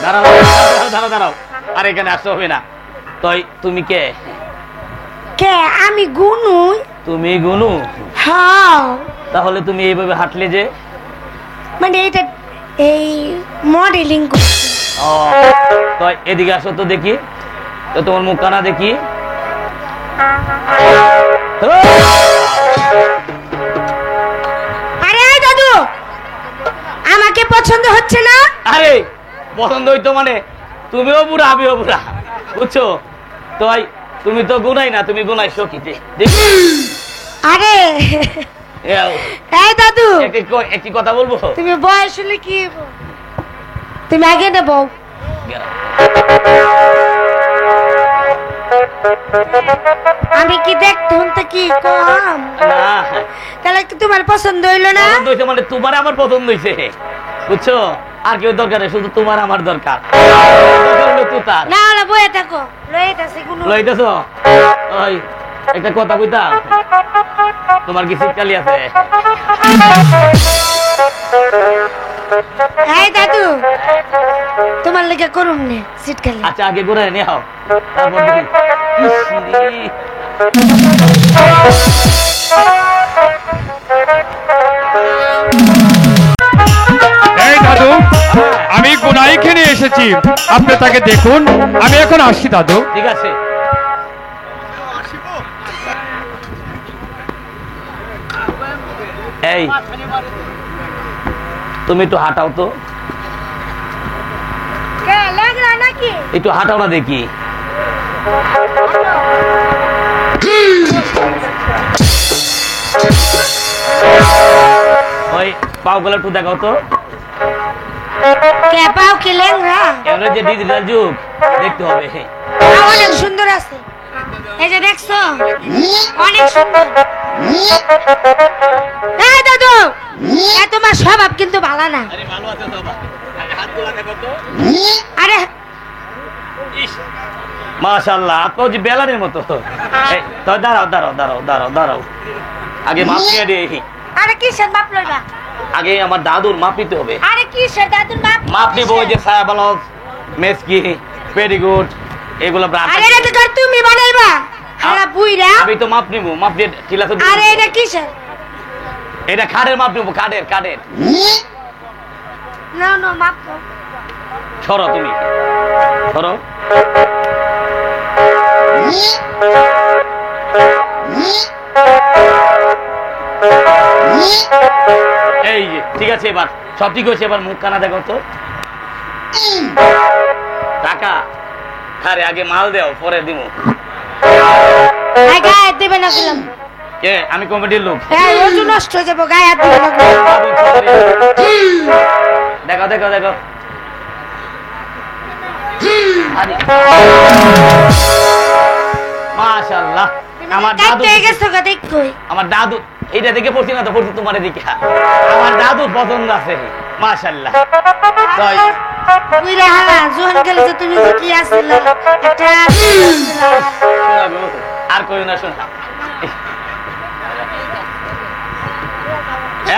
দাঁড়াও দাঁড়াও দাঁড়াও, আর এখানে আসতে হবে না। তাই তুমি কে? কে? আমি গুনু। তুমি গুনু? হ্যাঁ। তাহলে তুমি এইভাবে হাঁটলে যে? মানে এটা এই মডেলিং করছি। ও, তো এদিকে আসো তো দেখি, তো তোমার মুখখানা দেখি। আরে দাদু, আমাকে পছন্দ হচ্ছে না? আরে পছন্দ হইতো মানে তুমিও বুড়া আমিও বুড়া, বুঝছো? তো তুমি তো গুনাই না, তুমি গুনাইছো কি? আরে এই দাদু, একটি কথা বলবো? তুমি বয়স হলে কি তুমি আগে নেব। আমি কি দেখতে হতে কি কম? তাহলে কি তোমার পছন্দ হইলো না? মানে তোমার আমার পছন্দ হইছে, বুঝছো? আর কেউ দরকার নেই, শুধু তোমার আমার দরকার। না না, বইয়ে থাকো, লইতাছি গুনু। লইতাছো? ওই একটা কথা কইতা, তোমার কি শীতকালি আছে? এই দাদু, তোমার লেগে করুম নে শীতকালে। আচ্ছা আগে ঘুরে নিয়ে আও, তারপর দেখি। এই দাদু, আমি গুনাই খেয়ে এসেছি, আপনি তাকে দেখুন। আমি এখন আসছি দাদু। ঠিক আছে। এই তুমি একটু হাঁটাও তো, একটু হাঁটাও না দেখি। ওই পাও গুলো একটু দেখাও তো। পাও কি লেংরা? এমন যে ডিজিটাল যুগ, দেখতে হবে। অনেক সুন্দর আছে, এই যে দেখছো, অনেক সুন্দর। এই দাদু, তোমার স্বভাব কিন্তু ভালো না। আরে মাশাআল্লাহ, আপনি যে বেলানের মতো। দাঁড়াও দাঁড়াও দাঁড়াও দাঁড়াও দাঁড়াও, আগে মাপ নিয়ে দিই। আরে কিসের মাপ লইবা? আগে আমার দাদুর মাপ নিতে হবে। আরে কিসের দাদুর মাপ? মাপ নিব, ওই যে ছায়া বালক, মেসকি, পেডিগুড, এগুলো। আরে এটা তো তুমি বানাইবা। আরে বুইরা, আমি তো মাপ নিব, মাপ দিয়ে ঠিলা তো। আরে এটা কিসের? এটা খাড়ের মাপ নিব, খাড়ের খাড়ের। না না, মাপ নাও। সরো তুমি, সরো। এই যে ঠিক আছে, এবার সব ঠিক হয়েছে। এবার মুখ কানা দেখো তো। টাকা খারে আগে মাল দেও, পরে দিব। গায়ে দিবে না গেলাম। আমি কমিটির লোক। ওজন নষ্ট হয়ে যাবো, গায়ে হাত দিবে না। দেখো দেখো দেখো। মাশাআল্লাহ, আমার দাদু আমার দাদু এইটা দেখে পড়ছি না তো, পড়ছি তোমার দিকে। আমার দাদু পছন্দ আছে, মাশাআল্লাহ। তুমি কি আসলে আর কই না, শোন।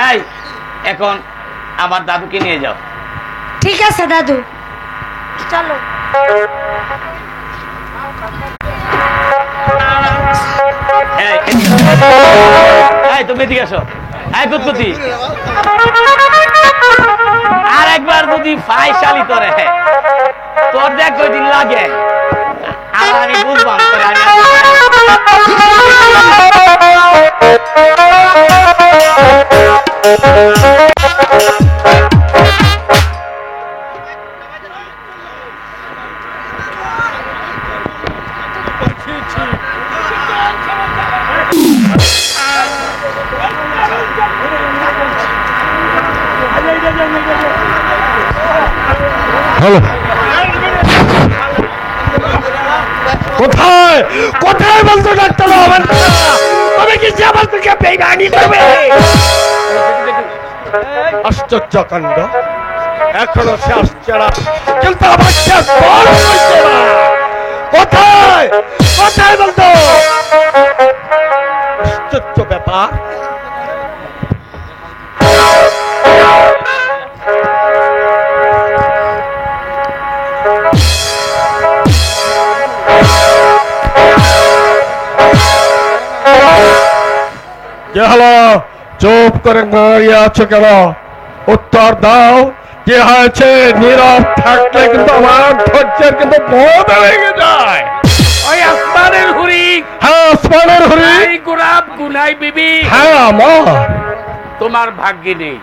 এই এখন আমার দাদুকে নিয়ে যাও। ঠিক আছে দাদু, চলো। তুমি এদিকে আসো। বুদ্ধি আর একবার যদি ফাইশালি তোরে, তোর দেখ কয়দিন লাগে, আর আমি বুঝবাম তোরে। কোথায় কোথায় বলতো ডাক্তার? তবে কি আমার থেকে বেগানি করবে? আশ্চর্য কাণ্ড, এখনো সে আসছে না, কিন্তু আমার শেষ বল হচ্ছে না। কোথায় কোথায় বলতো? আশ্চর্য ব্যাপার। কি হলো? চুপ করে দাঁড়িয়ে আছো কেন? উত্তর দাও, কি হয়েছে? নীরব থাকলে কিন্তু আমার ধৈর্যের কিন্তু বোধ লেগে যায়। ওই আসমানের হুরি, হ্যাঁ আসমানের হরি, এই গোলাপ গুনাই বিবি, হ্যাঁ আমার। তোমার ভাগ্যে নেই।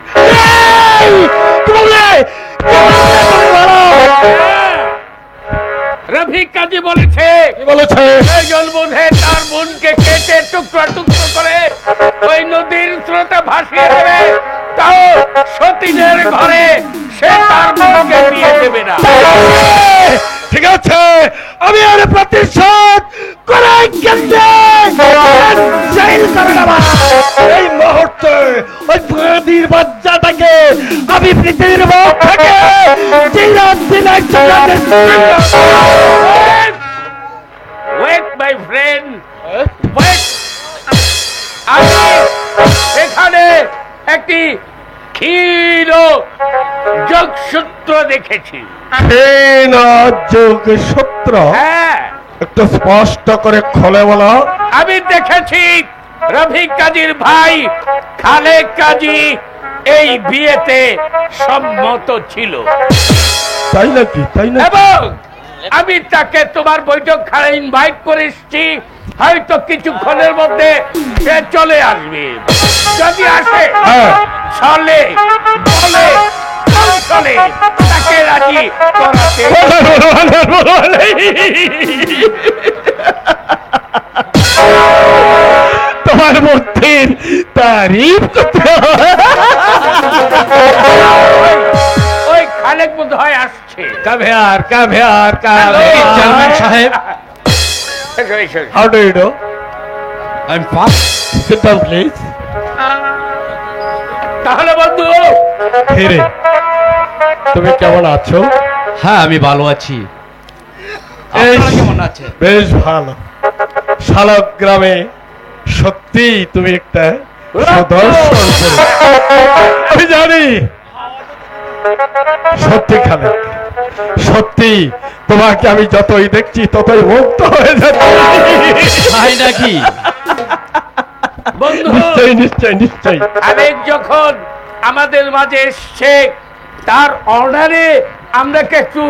রফিক কাজী বলেছে কি বলেছে? একজন বোধে তার বোনকে কেটে টুকরো টুকরো করে ওই নদীর স্রোতে ভাসিয়ে দেবে, তাও সতীনের ঘরে সে তার বোনকে দিয়ে দেবে না। ঠিক আছে, আমি আর প্রতিশোধ করাই কেন্দ্রে জেল করে নেব। এই মুহূর্তে ওই ভাঁদির বাচ্চাটাকে আমি পৃথিবীর মুখ থেকে চিরদিনের জন্য ওয়েট মাই ফ্রেন্ড, ওয়েট। আমি এখানে একটি ক্ষীণ যোগসূত্র দেখেছি। যোগসূত্র? হ্যাঁ, একটু স্পষ্ট করে খোলে বলো। আমি দেখেছি রফিক কাজীর ভাই খালেক কাজী এই বিয়েতে সম্মত ছিল, তাই নাকি? তাই না? এবং আমি তাকে তোমার বৈঠক খানে ইনভাইট করে এসেছি। হয়তো কিছুক্ষণের মধ্যে সে চলে আসবে। যদি আসে হ্যাঁ। চলে বলে চলে তাকে রাজি করাতে। তোমার বুদ্ধির তারিফ করতে হয়। ওই খালেক বোধ হয় আসছে। কাভিয়ার কাভিয়ার চেয়ারম্যান সাহেব, How do you do? I'm fine. Sit down, please. তাহলে বন্ধু, ফিরে তুমি কেমন আছো? হ্যাঁ, আমি ভালো আছি। বেশ, আপনারা কেমন আছেন? বেশ ভালো। শালক গ্রামে সত্যি তুমি একটা সুদর্শন পুরুষ। আমি জানি সত্যি খালেক, সত্যি তোমাকে আমি যতই দেখছি ততই মুক্ত হয়ে যাচ্ছি। তাই নাকি? বন্ধু, নিশ্চয়ই নিশ্চয়ই নিশ্চয়ই। খালেক যখন আমাদের মাঝে এসছে, তার অর্ডারে আমরা কি একটু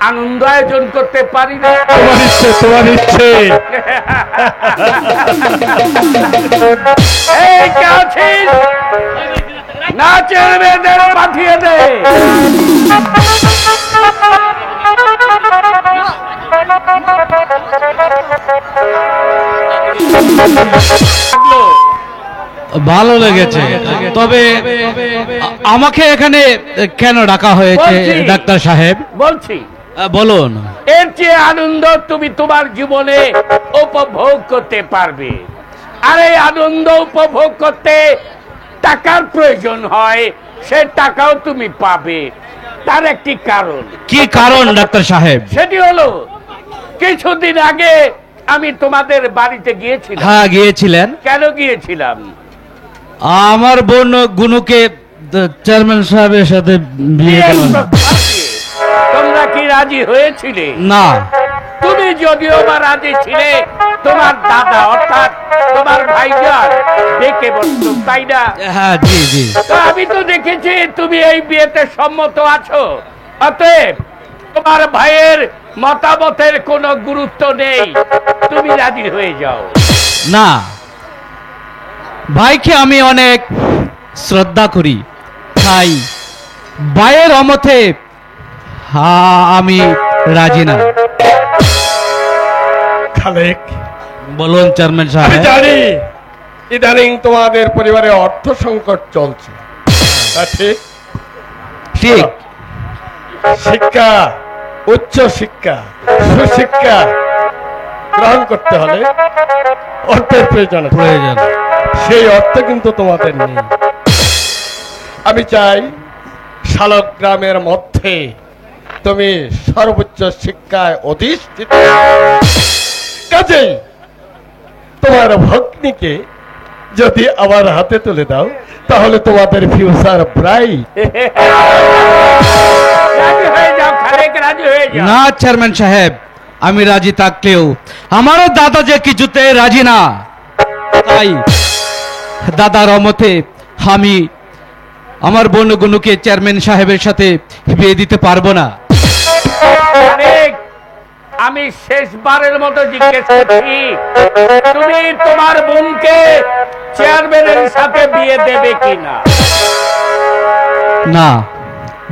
আনন্দ আয়োজন করতে পারি না? তোমার ইচ্ছে, তোমার ইচ্ছে। এই কে আছিস? নাচের মেয়েদের পাঠিয়ে দে। ভালো লেগেছে, তবে আমাকে এখানে কেন ডাকা হয়েছে বলছি। ডাক্তার সাহেব? বলছি, বলুন। এর চেয়ে আনন্দ তুমি তোমার জীবনে উপভোগ করতে পারবে। আর এই আনন্দ উপভোগ করতে টাকার প্রয়োজন হয়, সে টাকাও তুমি পাবে। তার একটি কারণ, কি কারণ ডাক্তার সাহেব? সেটি হলো কিছুদিন আগে আমি তোমাদের বাড়িতে গিয়েছিলাম। হ্যাঁ, গিয়েছিলেন। কেন গিয়েছিলাম? আমার বোন গুনুকে চেয়ারম্যান সাহেবের সাথে বিয়ে বিয়ের দেবেন। প্রস্তাবে তোমরা কি রাজি হয়েছিলে? না। তুমি যদিও বা রাজি ছিলে, তোমার দাদা অর্থাৎ তোমার ভাইজান ডেকে বসত, তাই না? হ্যাঁ, জি জি। তো আমি তো দেখেছি তুমি এই বিয়েতে সম্মত আছো। অতএব তোমার ভাইয়ের মতামতের কোনো গুরুত্ব নেই, তুমি রাজি হয়ে যাও। না, ভাইকে আমি অনেক শ্রদ্ধা করি, তাই ভাইয়ের অমতে আমি রাজি না। খালেক, বলুন চেয়ারম্যান আমি সাহেব। জানি ইদানিং তোমাদের পরিবারে অর্থ সংকট চলছে, তা ঠিক? ঠিক। শিক্ষা, উচ্চ শিক্ষা, সুশিক্ষা গ্রহণ করতে হলে অর্থের প্রয়োজন আছে। প্রয়োজন। সেই অর্থ কিন্তু তোমাদের নেই। আমি চাই শালক গ্রামের মধ্যে তুমি সর্বোচ্চ শিক্ষায় অধিষ্ঠিত। কাজেই তোমার ভগ্নিকে যদি আমার হাতে তুলে দাও, তাহলে তোমাদের ফিউচার ব্রাইট। রাজি হয়ে যাও খালেক, রাজি হয়ে যাও। না চেয়ারম্যান সাহেব, আমি রাজি থাকলেও আমারও দাদা যে কিছুতে রাজি না, তাই দাদার অমতে আমি আমার বনগুনুকে চেয়ারম্যান সাহেবের সাথে বিয়ে দিতে পারবো না। অনেক, আমি শেষবারের মতো জিজ্ঞেস করছি, তুমি তোমার বোনকে চেয়ারম্যানের সাথে বিয়ে দেবে কিনা? না,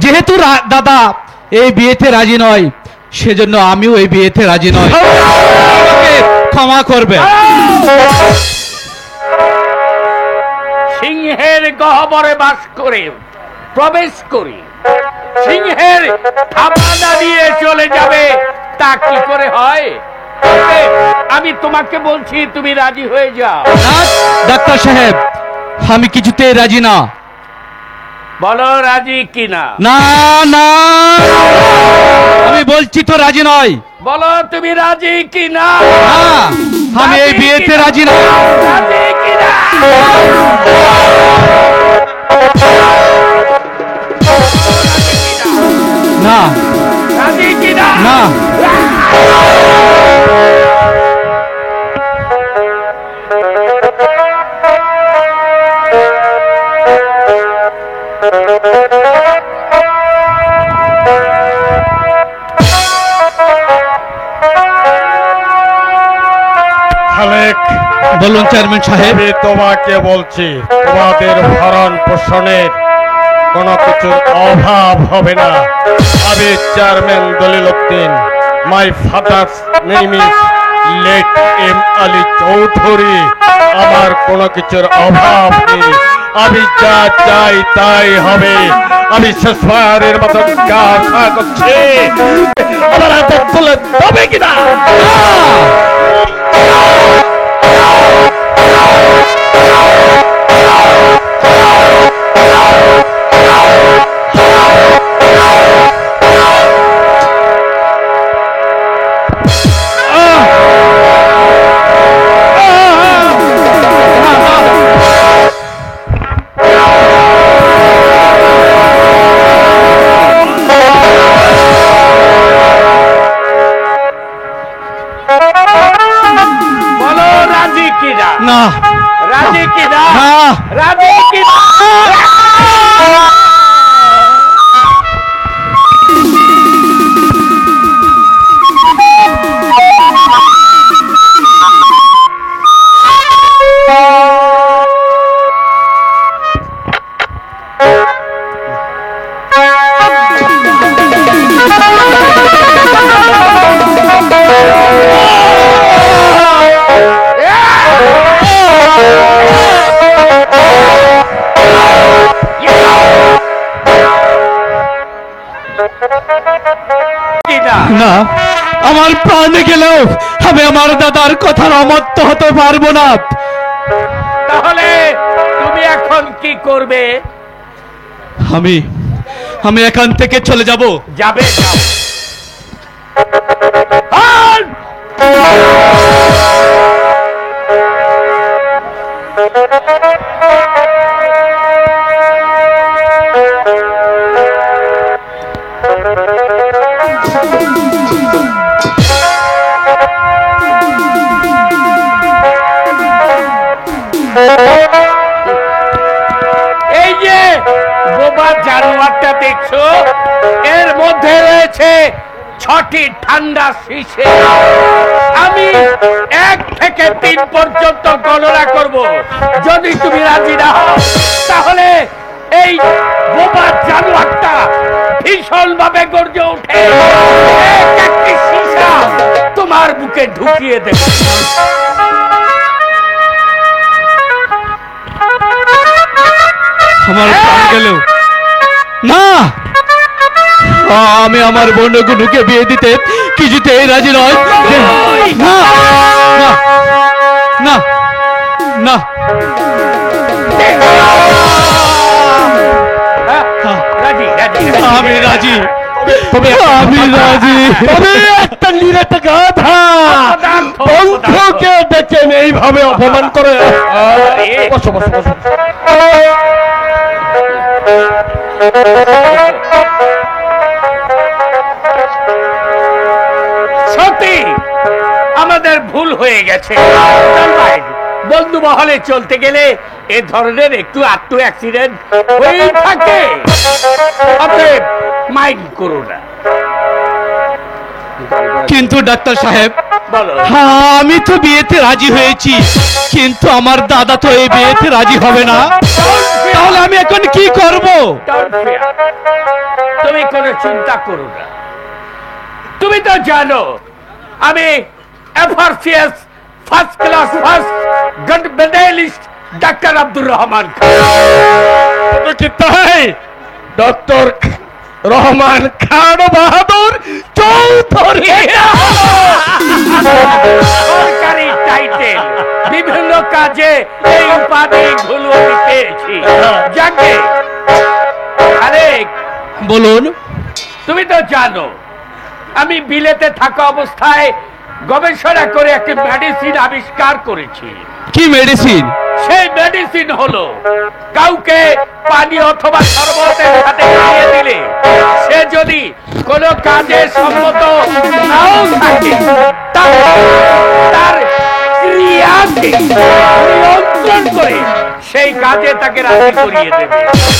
যেহেতু দাদা এই বিয়েতে রাজি নয়, সেজন্য আমিও এই বিয়েতে রাজি নয়। আমাকে ক্ষমা করবে। সিংহের গহ্বরে বাস করে প্রবেশ করি সিংহের থাবা দাঁড়িয়ে চলে যাবে, তা কি করে হয়? আমি তোমাকে বলছি, তুমি রাজি হয়ে যাও। না ডাক্তার সাহেব, আমি কিছুতেই রাজি না। বলো রাজি কিনা? না না, আমি বলছি তো রাজি নয়। বলো তুমি রাজি কিনা? না, আমি এই বিয়েতে রাজি না। রাজি কিনা? না রাজি কিনা? না, খালেক, বলুন চেয়ারম্যান সাহেব। আমি তোমাকে বলছি, তোমাদের ভরণ পোষণের কোনো কিছুর অভাব হবে না। আমি chairman Dalil Uddin, my father's name is late M Ali Chowdhury. আমার কোনো কিছুর অভাব নেই, আমি যা চাই তাই হবে। আমি শেষবারের মতো আশা করছি, আমার হাতে তুলে দেবে কিনা? বলো রাজি কিনা? না রাজি কিনা? না, রাজি কিনা? কিনা? না, আমার প্রাণ গেলেও আমি আমার দাদার কথার অমত্ত হতে পারবো না। তাহলে তুমি এখন কি করবে? আমি আমি এখান থেকে চলে যাব। যাবে, যাও। হাল! এই যে বোবা জানোয়ারটা দেখছো, এর মধ্যে রয়েছে 6টি ঠান্ডা শীষে। আমি 1 থেকে 3 পর্যন্ত গণনা করব। যদি তুমি রাজি না হও, তাহলে এই বোবা জানোয়ারটা ভীষণ ভাবে গর্জে ওঠে, এক একটি সীসা তোমার বুকে ঢুকিয়ে দেবে। আমার প্রাণ গেলেও না, আমি আমার বন্ধুগুনুকে বিয়ে দিতে কিছুতেই রাজি নয়। না না না না, রাজি রাজি আমি রাজি, আমি রাজি। তবে একটা নিরেট গাধা বন্ধুকে ডেকে এইভাবে অপমান করে। বসো বসো বসো। ভুল হয়ে গেছে। বন্ধু মহলে চলতে গেলে এ ধরনের একটু আত্ম অ্যাক্সিডেন্ট হয়েই থাকে। অতএব মাইন্ড করো না। কিন্তু ডাক্তার সাহেব, বলো। আমি তো বিয়েতে রাজি হয়েছি, কিন্তু আমার দাদা তো এই বিয়েতে রাজি হবে না। তাহলে আমি এখন কি করব? Don't fear. তুমি কোনো চিন্তা করো না। তুমি তো জানো আমি FRCS first class first gold medalist ডাক্তার আব্দুর রহমান খান। তো কি তাই? ডক্টর রহমান খান বাহাদুর চৌধুরী। সরকারি টাইটেল, বিভিন্ন কাজে এই উপাধিগুলো আমি পেয়েছি। যাকে আরে বলুন। তুমি তো জানো আমি বিলেতে থাকা অবস্থায় গবেষণা করে একটি মেডিসিন আবিষ্কার করেছি। কি মেডিসিন? সেই মেডিসিন হলো কাউকে পানি অথবা শরবতের সাথে খাইয়ে দিলে সে যদি কোনো কাজে সম্মত নাও থাকে তার ক্রিয়াকে নিয়ন্ত্রণ করে সেই কাজে তাকে রাজি করিয়ে দেবে।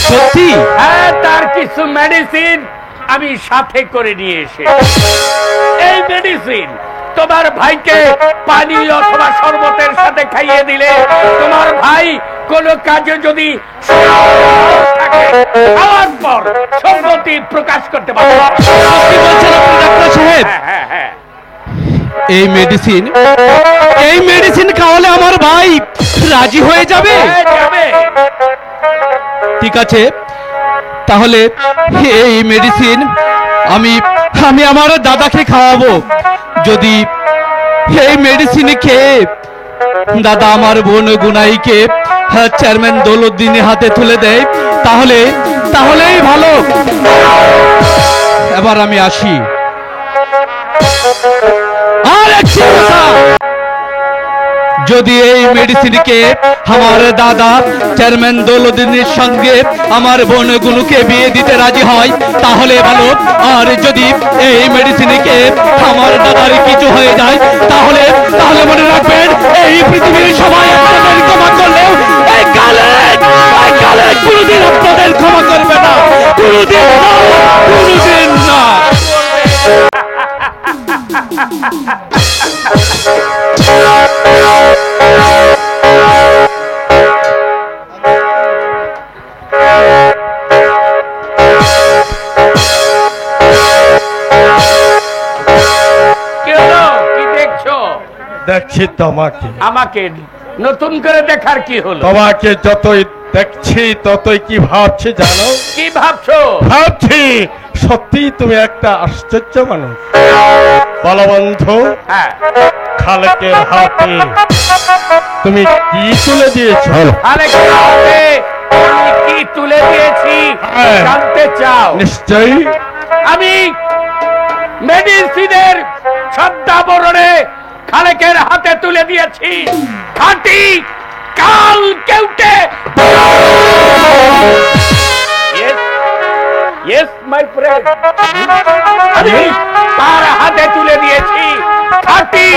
সত্যি? হ্যাঁ, তার কিছু মেডিসিন আমি সাথে করে নিয়ে এসে এই মেডিসিন তোমার ভাইকে পানি অথবা শরবতের সাথে খাইয়ে দিলে তোমার ভাই কোন কাজে যদি থাকে খাওয়ার পর সম্মতি প্রকাশ করতে পারবে। সত্যি বলছেন আপনি ডাক্তার সাহেব? হ্যাঁ। এই মেডিসিন খাওয়ালে আমার ভাই রাজি হয়ে যাবে? যাবে। ঠিক আছে, তাহলে এই মেডিসিন আমি আমার দাদাকে খাওয়াবো। যদি এই মেডিসিন খেয়ে দাদা আমার বোন গুনাইকে চেয়ারম্যান দৌলতদিনের হাতে তুলে দেয় তাহলেই ভালো। এবার আমি আসি। আর একটি কথা, যদি এই মেডিসিনকে আমার দাদা চেয়ারম্যান দৌলতদিনের সঙ্গে আমার বোনগুলোকে বিয়ে দিতে রাজি হয় তাহলে ভালো। আর যদি এই মেডিসিনকে আমার দাদার কিছু হয়ে যায় তাহলে মনে রাখবেন এই পৃথিবীর সবাই আপনাদের ক্ষমা করলেও এই কালেজ কোনোদিন আপনাদের ক্ষমা করবে না। কোনোদিন না। দেখছি তোমাকে। আমাকে নতুন করে দেখার কি হলো? তোমাকে যতই দেখছি ততই কি ভাবছি জানো? কি ভাবছো? ভাবছি সত্যি তুমি একটা আশ্চর্য মানুষ। বলো বন্ধু, হ্যাঁ, খালেকের হাতে তুমি কি তুলে দিয়েছো? খালেকের হাতে আমি কি তুলে দিয়েছি হ্যাঁ। জানতে চাও? নিশ্চয়ই। আমি মেডিসিনের ছদ্মাবরণে খালেকের হাতে তুলে দিয়েছি খাঁটি কাল কেউটে। Yes, my friend. আমি তার হাতে তুলে দিয়েছি খাঁটি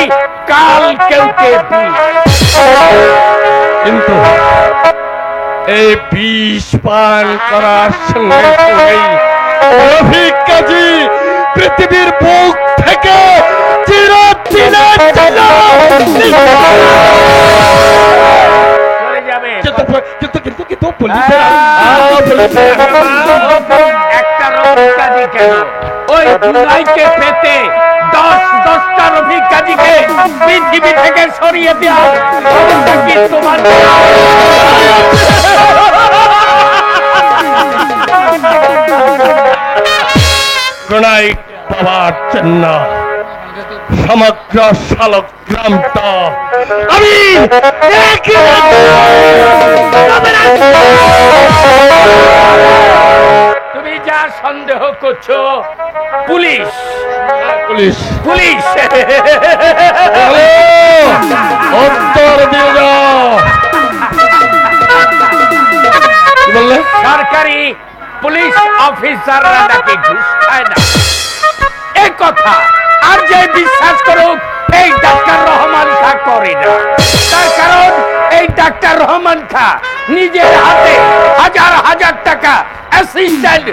কাল কেউটে বিষ। কিন্তু এই বিষ পান করার সঙ্গে সঙ্গেই রফিক কাজী পৃথিবীর বুক থেকে চিরদিনে চলে যাবে। কিন্তু পুলিশের একটা রফিক কাজী কেন, ওই জুলাইকে পেতে 10টা রফিক কাজীকে পৃথিবী থেকে সরিয়ে দেওয়া কি তোমার? গোনাই পাওয়ার জন্য সমগ্র শালক গ্রামটা আমি তুমি যা সন্দেহ করছো পুলিশ পুলিশ পুলিশ উত্তর দিয়ে যাও। কি বললে? সরকারি পুলিশ অফিসাররা নাকি ঘুষ খায় না, এ কথা আর যে বিশ্বাস করুক এই ডাক্তার রহমান খা করে না। তার কারণ এই ডাক্তার রহমান খা নিজের হাতে হাজার হাজার টাকা অ্যাসিস্ট্যান্ট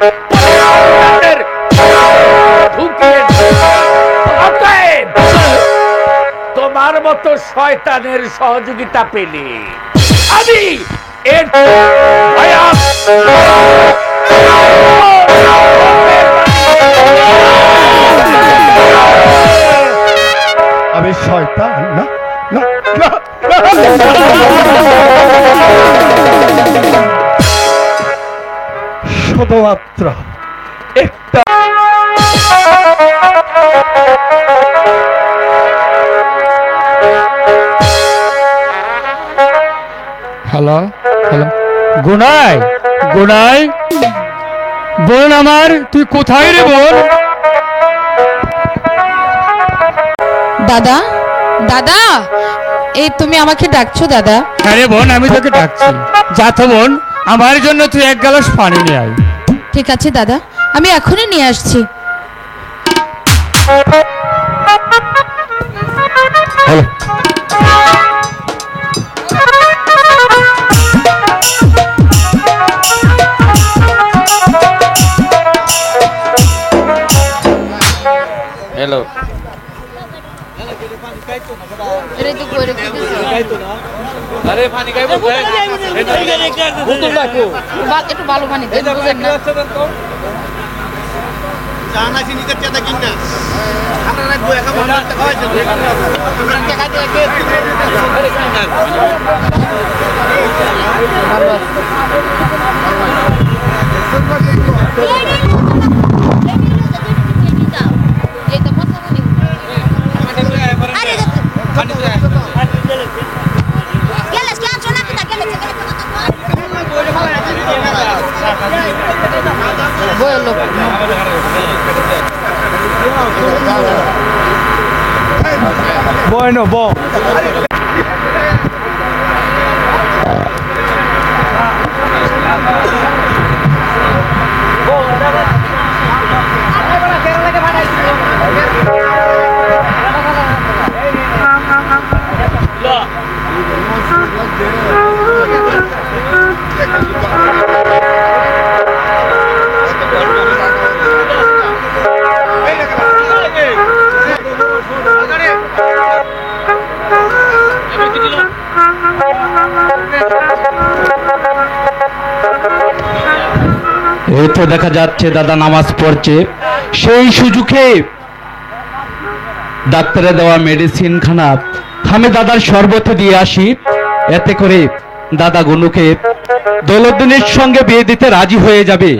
ঢুকিয়ে অতএব তোমার মতো শয়তানের সহযোগিতা পেলে আমি এর আমি শয়তান না, না, না, শুধুমাত্র একটা হ্যালো হ্যালো গুনাই গুনাই বোন আমার, তুই কোথায় রে বোন? দাদা দাদা, এই তুমি আমাকে ডাকছো দাদা? হ্যাঁ রে বোন, আমি তোকে ডাকছি। যা তো বোন, আমার জন্য তুই এক গ্লাস পানি নিয়ে আয়। ঠিক আছে দাদা, আমি এখনই নিয়ে আসছি। হ্যালো হ্যালো একটু ভালো পানি দেন, বুঝেন না? Bueno, bon. এই তো দেখা যাচ্ছে দাদা নামাজ পড়ছে। সেই সুযোগে ডাক্তারে দেওয়া মেডিসিন খানা আমি দাদার শরবতে দিয়ে আসি, এতে করে দাদা গুনুকে দৌলতদিনের সঙ্গে বিয়ে দিতে রাজি হয়ে যাবে।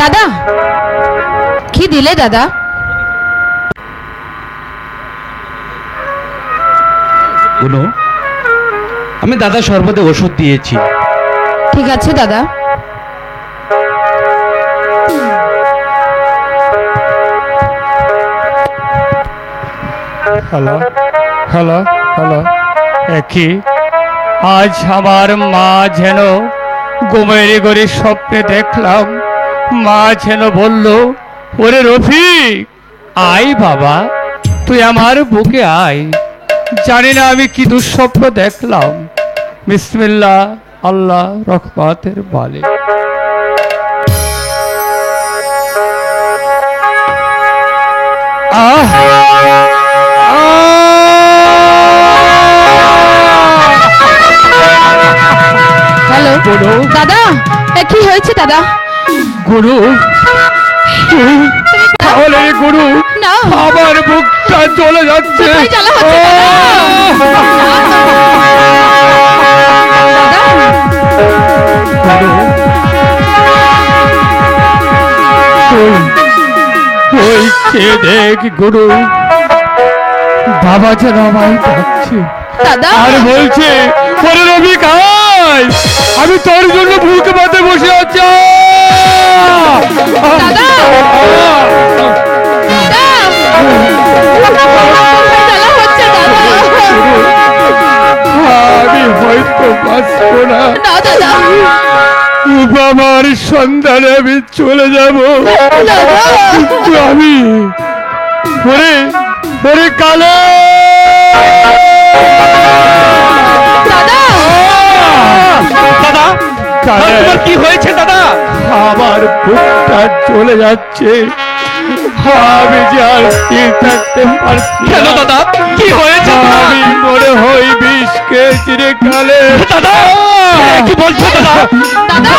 দাদা, কি দিলে দাদা? গুনু, আমি দাদা শরবতে ওষুধ দিয়েছি। ঠিক আছে দাদা। হ্যালো হ্যালো হ্যালো, কি আজ আমার মা যেন ঘুমের ঘরে স্বপ্নে দেখলাম, মা যেন বলল, ওরে রফিক আয় বাবা, তুই আমার বুকে আয়। জানি না আমি কি দুঃস্বপ্ন দেখলাম। বিসমিল্লাহ আল্লাহ রহমাতের বলে। হ্যালো দাদা, কি হয়েছে দাদা? গুরু, তাহলে গুরু না, আমার বুকটা চলে যাচ্ছে। কোথায় জ্বালা হচ্ছে দাদা? ওই চেয়ে দেখ গুরু, বাবা যেন আমায় ডাকছে দাদা আর বলছে, ওরে রবি কাজ, আমি তোর জন্য বুক পাতে বসে আছি। দাদা আমার সন্ধানে আমি চলে যাব। আমি ওরে ওরে কালো দাদা দাদা কালে তোমার কি হয়েছে দাদা? আমার বুকটা চলে যাচ্ছে, আমি যে আর স্থির থাকতে পারছি কেন না। দাদা কি হয়েছে? আমি মনে হই বিষ খেয়েছি রে কালে। দাদা কি বলছো দাদা? দাদা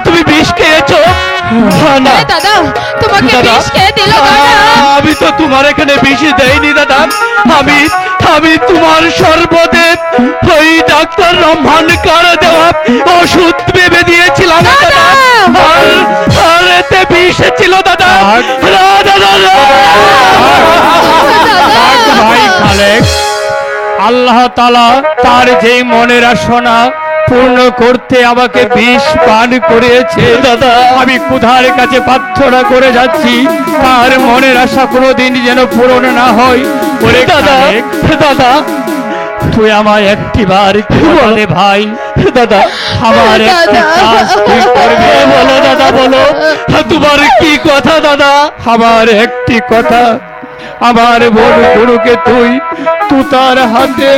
তুমি বিষ খেয়েছো? না আরে দাদা তোমাকে দাদা, বিষ খেয়ে দিল দাদা আমি তো তোমার এখানে বিষ দেইনি দাদা। আমি আমি তোমার সর্বদে ওই ডাক্তার রহমানকার দেওয়া ওষুধ ভেবে দিয়েছিলাম দাদা। আর এতে বিষ ছিল দাদা। না, দাদা, না। ভাই খালেক, আল্লাহ তাআলা তার যে মনের আসনা পূর্ণ করতে আমাকে বিষ পান করিয়েছে দাদা। আমি ক্ষুধার কাছে প্রার্থনা করে যাচ্ছি তার মনের আশা কোনোদিন যেন পূরণ না হয়। ওরে দাদা, খালেক, দাদা তুই আমায় একটি বার বলে ভাই দাদা, আমার একটি কাজ তুই করবে। বলো দাদা, বলো তোমার কি কথা দাদা? আমার একটি কথা, আমার বোন গুরুকে তুই তার হাতে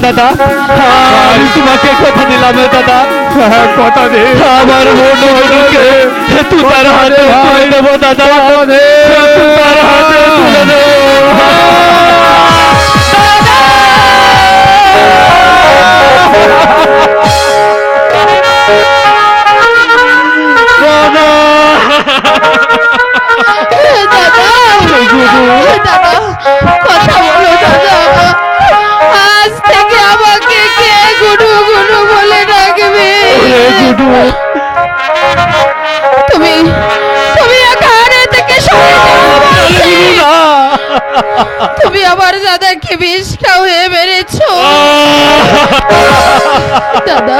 দাদা আমি তোমাকে কথা দিলাম দাদা, কথা দে। আমার বোন গুরুকে তুতার হাতে তুলে দেবো দাদা, তুতার হাতে তুলে দেবো। দাদা কথা বলো দাদা, আজ থেকে আমাকে কে গুডু গুডু বলে ডাকবে? তুমি তুমি এখানে থেকে সরে যাও বলছি। তুমি আমার দাদাকে বিষ খাওয়িয়ে মেরেছো দাদা।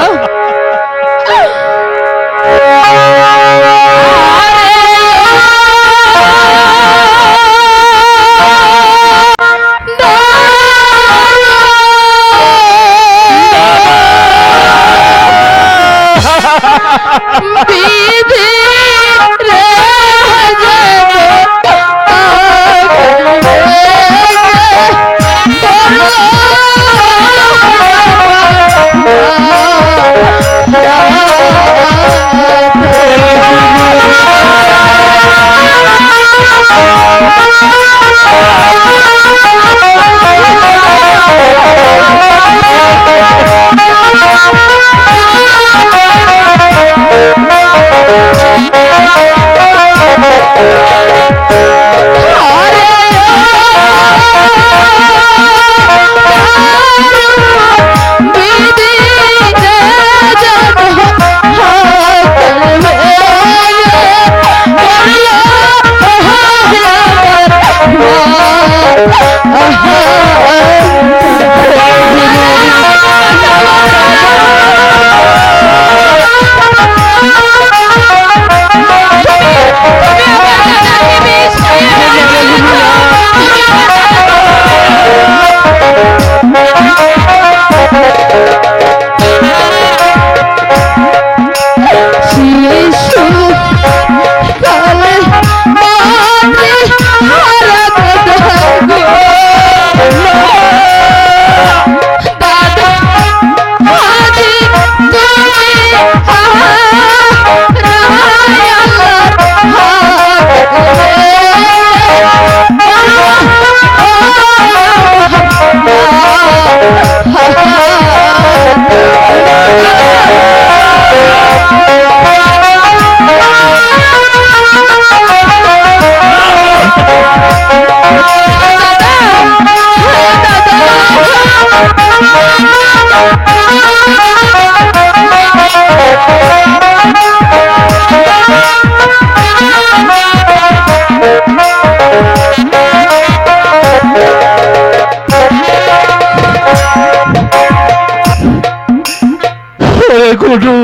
গুডু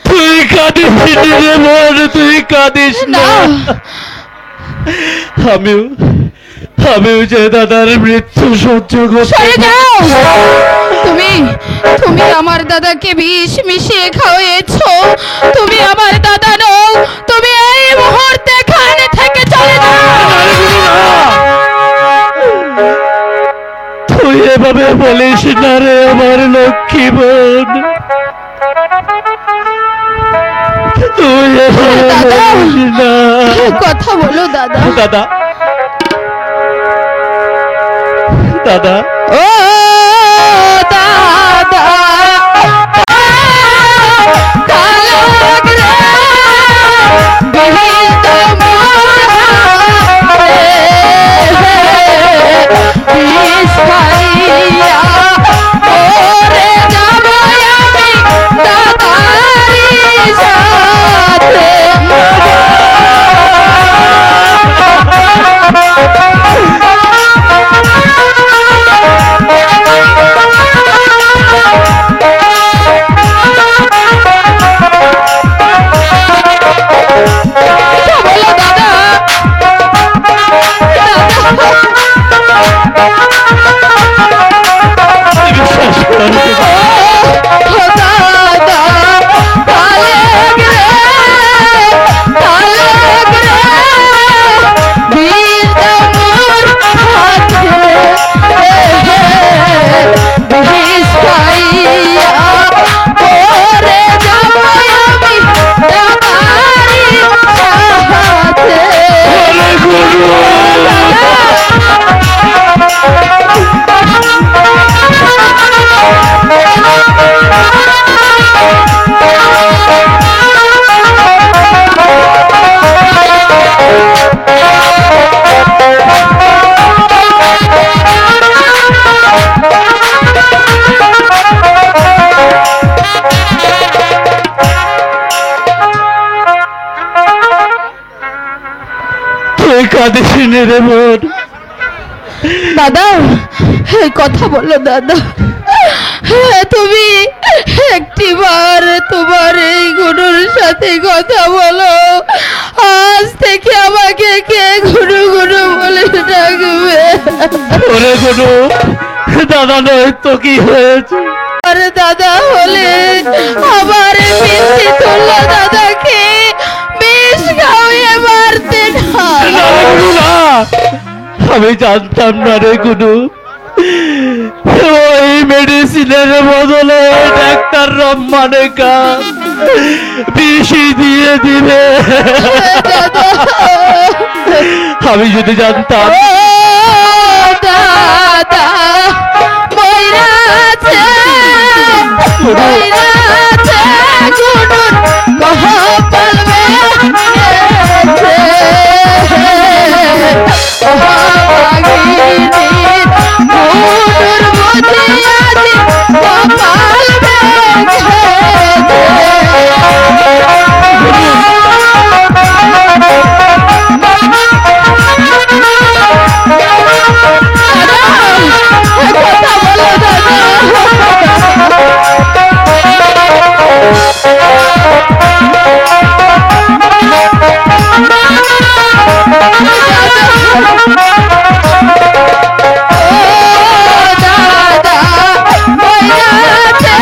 তুই কাঁদিস রে বোন, তুই কাঁদিস না। আমিও আমিও যে দাদার মৃত্যু সহ্য করতে সরে যাও। তুমি তুমি আমার দাদাকে বিষ মিশিয়ে খাওয়াইছো। তুমি আমার দাদা নও। তুমি এই মুহূর্তে এখান থেকে চলে যাও। তুই এভাবে বলিস না রে আমার লক্ষ্মী বোন, তুই এভাবে দাদা, বলিস না। কথা বলো দাদা। দাদা দাদা ও দাদা, তালাক রে, বিহিত মোরে, বিষ খাইয়া মরে যাব আমি দাদারি সাথে। বলো দাদা, বিশ্বাস কর ও দাদা, তালাক রে, তালাক রে, বিষ মোর হাতে, বিষ খাইয়া মরে যাব আমি দাদারি সাথে। তুই কাঁদিস নে রে বোন। দাদা, এই কথা বলো দাদা। তুমি একটিবার তোমার এই গুরুর সাথে কথা বলো। আজ থেকে আমাকে কে গুরু গুরু বলে ডাকবে? ওরে গুরু, দাদা নয় তো কি হয়েছে? আরে দাদা হলে আমার মিষ্টি তুল্লা দাদাকে বিষ খাওয়িয়ে মারতে না। না রে গুরু, না, আমি জানতাম না রে গুরু। ওই মেডিসিনের বদলে ডাক্তার রহমানে কাজ বেশি দিয়ে দিবে। দাদা, আমি যদি জানতাম। ও দাদা, ময়রাছে, ময়রাছে, গুনুর কপাল বেঁধেছে। ভাগিনীর গুনুর বুঝি আজ কপাল কথা বলো দাদা, ময়রাছে,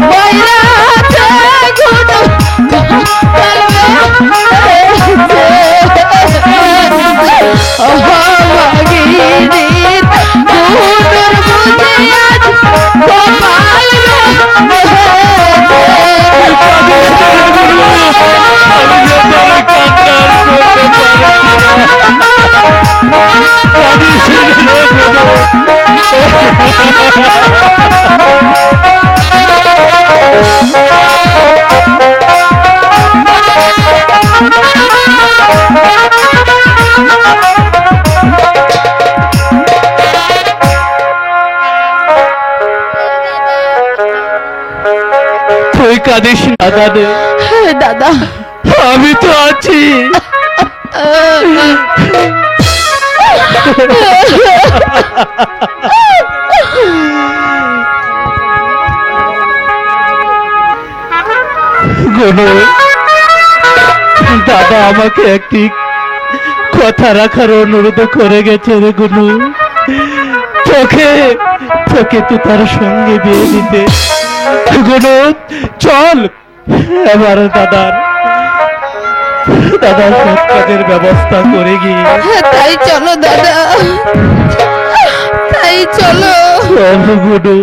ময়রাছে, গুনুর কপাল ভাগিনীর গুনুর বুঝি আজ কপাল তুই কাঁদিস না দাদা, দাদা, আমি তো আছি। গুনু, দাদা আমাকে একটি কথা রাখার অনুরোধ করে গেছে রে গুনু, তোকে তোকে তো তার সঙ্গে বিয়ে দিতে। গুনু চল, এবার দাদার সব কাজের ব্যবস্থা করে গিয়ে তাই চলো দাদা, তাই চলো। গুনু।